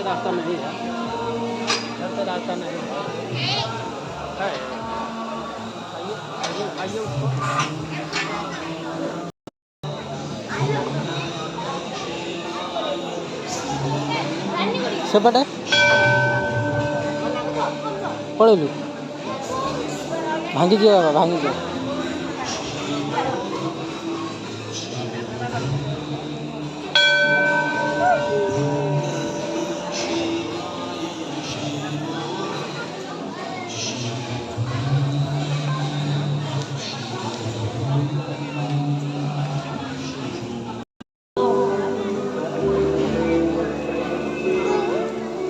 रास्ता नहीं है, इधर से रास्ता नहीं है। आइए आइए उसको। सेपटे पड़ेलु भांगी बाबा भांगी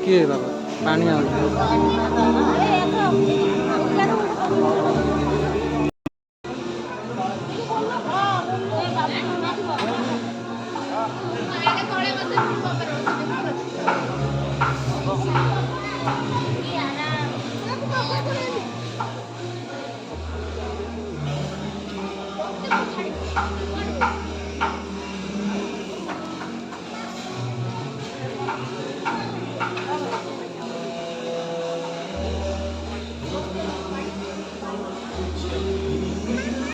किए बाबा पानी आ